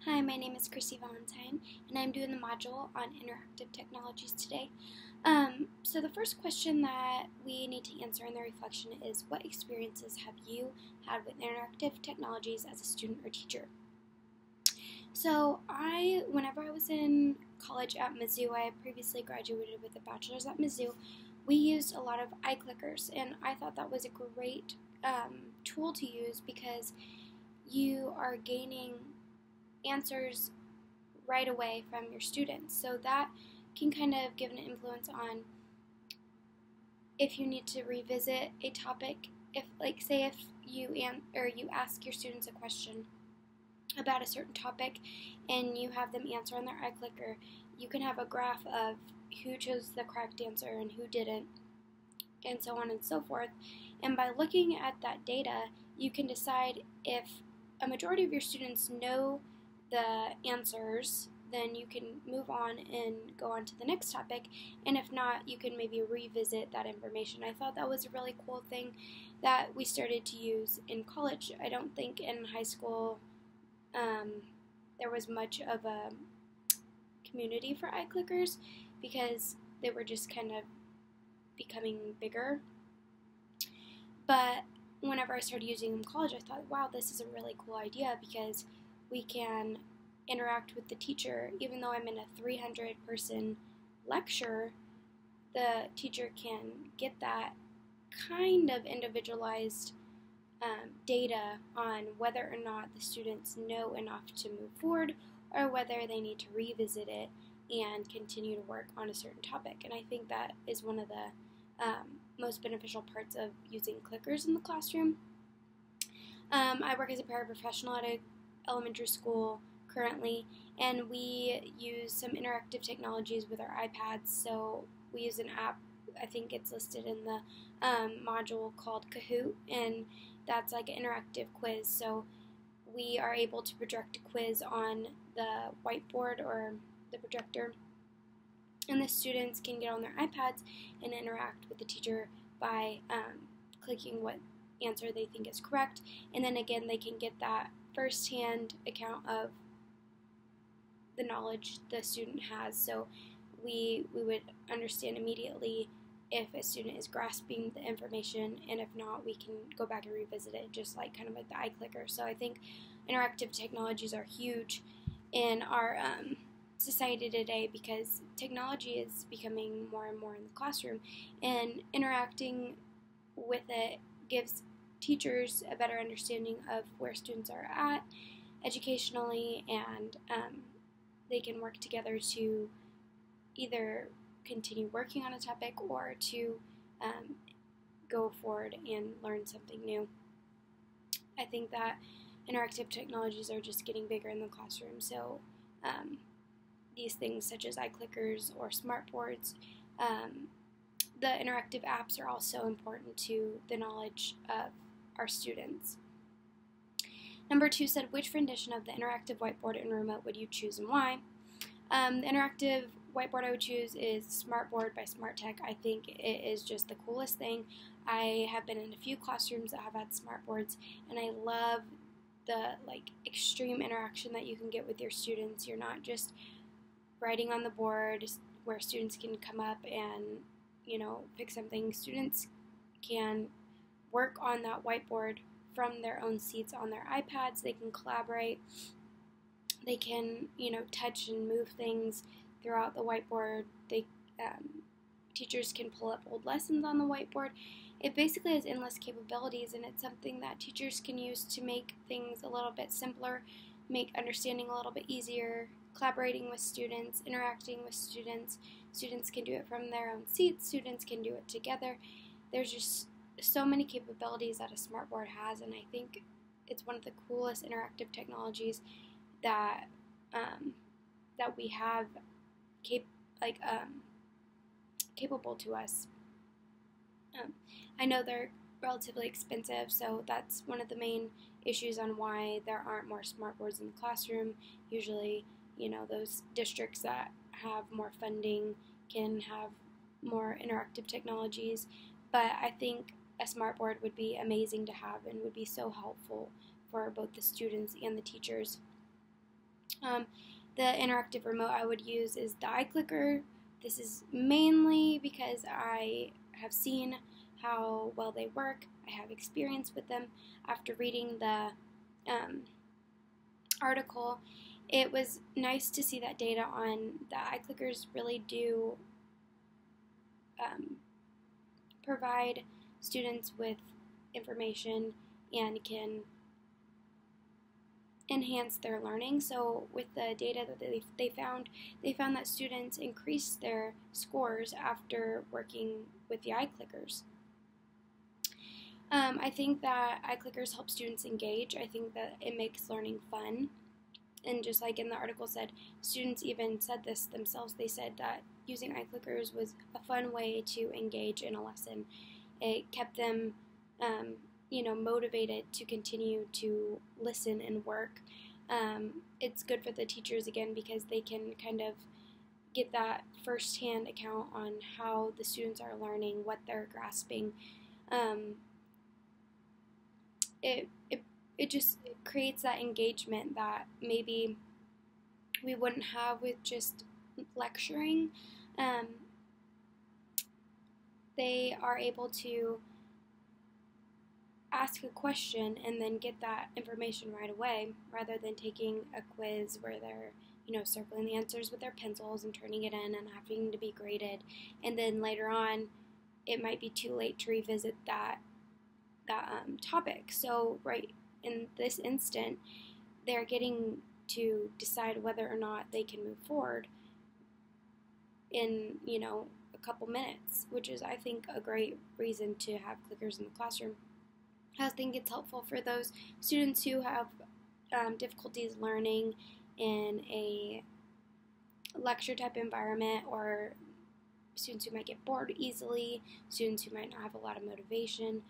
Hi, my name is Chrissy Valentine, and I'm doing the module on interactive technologies today. So the first question that we need to answer in the reflection is, what experiences have you had with interactive technologies as a student or teacher? So whenever I was in college at Mizzou, I had previously graduated with a bachelor's at Mizzou. We used a lot of iClickers, and I thought that was a great tool to use because you are gaining answers right away from your students. So that can kind of give an influence on if you need to revisit a topic. If, like, say if you ask your students a question about a certain topic and you have them answer on their iClicker, you can have a graph of who chose the correct answer and who didn't, and so on and so forth. And by looking at that data, you can decide if a majority of your students know the answers, then you can move on and go on to the next topic, and if not, you can maybe revisit that information. I thought that was a really cool thing that we started to use in college. I don't think in high school there was much of a community for iClickers because they were just kind of becoming bigger. But whenever I started using them in college, I thought, wow, this is a really cool idea because we can interact with the teacher. Even though I'm in a 300-person lecture, the teacher can get that kind of individualized data on whether or not the students know enough to move forward or whether they need to revisit it and continue to work on a certain topic. And I think that is one of the most beneficial parts of using clickers in the classroom. I work as a paraprofessional at an elementary school currently, and we use some interactive technologies with our iPads. So we use an app, I think it's listed in the module, called Kahoot, and that's like an interactive quiz. So we are able to project a quiz on the whiteboard or the projector, and the students can get on their iPads and interact with the teacher by clicking what answer they think is correct, and then again they can get that first-hand account of the knowledge the student has. So we would understand immediately if a student is grasping the information, and if not, we can go back and revisit it, just like kind of like the iClicker. So I think interactive technologies are huge in our society today because technology is becoming more and more in the classroom, and interacting with it gives teachers a better understanding of where students are at educationally, and they can work together to either continue working on a topic or to go forward and learn something new. I think that interactive technologies are just getting bigger in the classroom, so these things such as iClickers or smartboards, the interactive apps are also important to the knowledge of our students. Number 2 said, which rendition of the interactive whiteboard and remote would you choose and why? The interactive whiteboard I would choose is Smartboard by SmartTech. I think it is just the coolest thing. I have been in a few classrooms that have had smartboards, and I love the extreme interaction that you can get with your students. You're not just writing on the board where students can come up and fix something. Students can work on that whiteboard from their own seats on their iPads. They can collaborate. They can touch and move things throughout the whiteboard. Teachers can pull up old lessons on the whiteboard. It basically has endless capabilities, and it's something that teachers can use to make things a little bit simpler, make understanding a little bit easier, collaborating with students, interacting with students. Students can do it from their own seats. Students can do it together. There's just so many capabilities that a smartboard has, and I think it's one of the coolest interactive technologies that we have capable to us. I know they're relatively expensive, so that's one of the main issues on why there aren't more smartboards in the classroom. Usually, those districts that have more funding can have more interactive technologies, but I think a smartboard would be amazing to have and would be so helpful for both the students and the teachers. Um, the interactive remote I would use is the iClicker. This is mainly because I have seen how well they work. I have experience with them. After reading the article, it was nice to see that data on the iClickers really do provide students with information and can enhance their learning. So with the data that they found that students increased their scores after working with the iClickers. I think that iClickers help students engage. I think that it makes learning fun. And just like in the article said, students even said this themselves. They said that using iClickers was a fun way to engage in a lesson. It kept them motivated to continue to listen and work. It's good for the teachers, again, because they can kind of get that first-hand account on how the students are learning, what they're grasping. It just creates that engagement that maybe we wouldn't have with just lecturing. They are able to ask a question and then get that information right away, rather than taking a quiz where they're circling the answers with their pencils and turning it in and having to be graded, and then later on it might be too late to revisit that topic. So right in this instant, they're getting to decide whether or not they can move forward in a couple minutes, which is, I think, a great reason to have clickers in the classroom. I think it's helpful for those students who have difficulties learning in a lecture type environment, or students who might get bored easily, students who might not have a lot of motivation.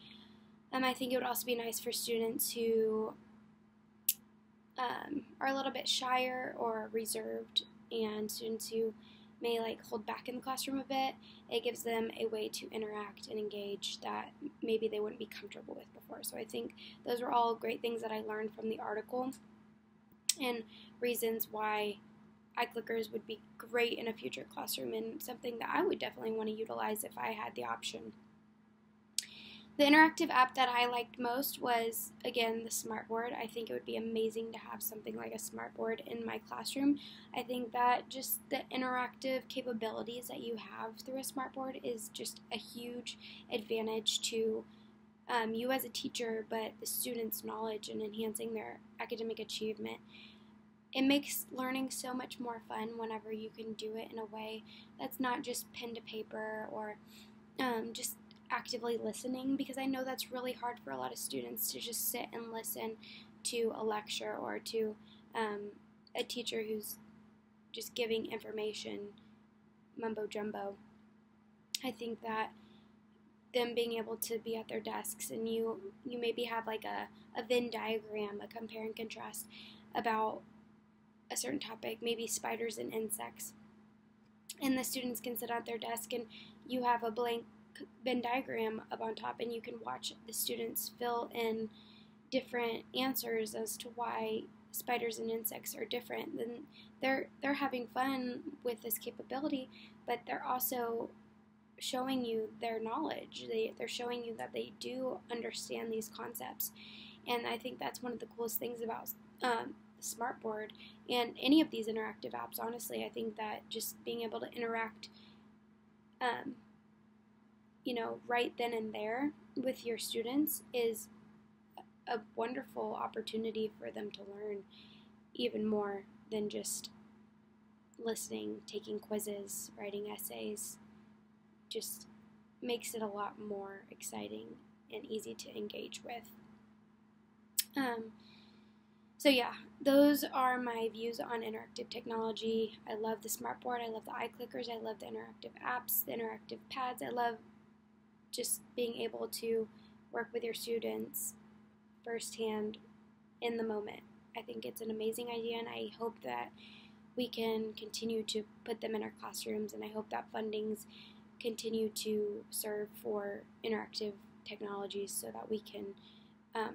I think it would also be nice for students who are a little bit shyer or reserved, and students who may hold back in the classroom a bit. It gives them a way to interact and engage that maybe they wouldn't be comfortable with before. So I think those are all great things that I learned from the article, and reasons why iClickers would be great in a future classroom, and something that I would definitely want to utilize if I had the option. The interactive app that I liked most was, again, the smartboard. I think it would be amazing to have something like a smartboard in my classroom. I think that just the interactive capabilities that you have through a smartboard is just a huge advantage to you as a teacher, but the students' knowledge and enhancing their academic achievement. It makes learning so much more fun whenever you can do it in a way that's not just pen to paper or just actively listening, because I know that's really hard for a lot of students to just sit and listen to a lecture or to a teacher who's just giving information mumbo jumbo. I think that them being able to be at their desks, and you maybe have a Venn diagram, a compare and contrast about a certain topic, maybe spiders and insects, and the students can sit at their desk and you have a blank Venn diagram up on top, and you can watch the students fill in different answers as to why spiders and insects are different. Then they're having fun with this capability, but they're also showing you their knowledge. They're showing you that they do understand these concepts, and I think that's one of the coolest things about the smartboard and any of these interactive apps. Honestly, I think that just being able to interact right then and there with your students is a wonderful opportunity for them to learn even more than just listening, taking quizzes, writing essays. Just makes it a lot more exciting and easy to engage with. So yeah, those are my views on interactive technology. I love the smartboard, I love the iClickers, I love the interactive apps, the interactive pads. I love just being able to work with your students firsthand in the moment. I think it's an amazing idea, and I hope that we can continue to put them in our classrooms, and I hope that fundings continue to serve for interactive technologies so that we can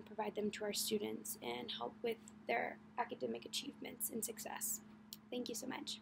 provide them to our students and help with their academic achievements and success. Thank you so much.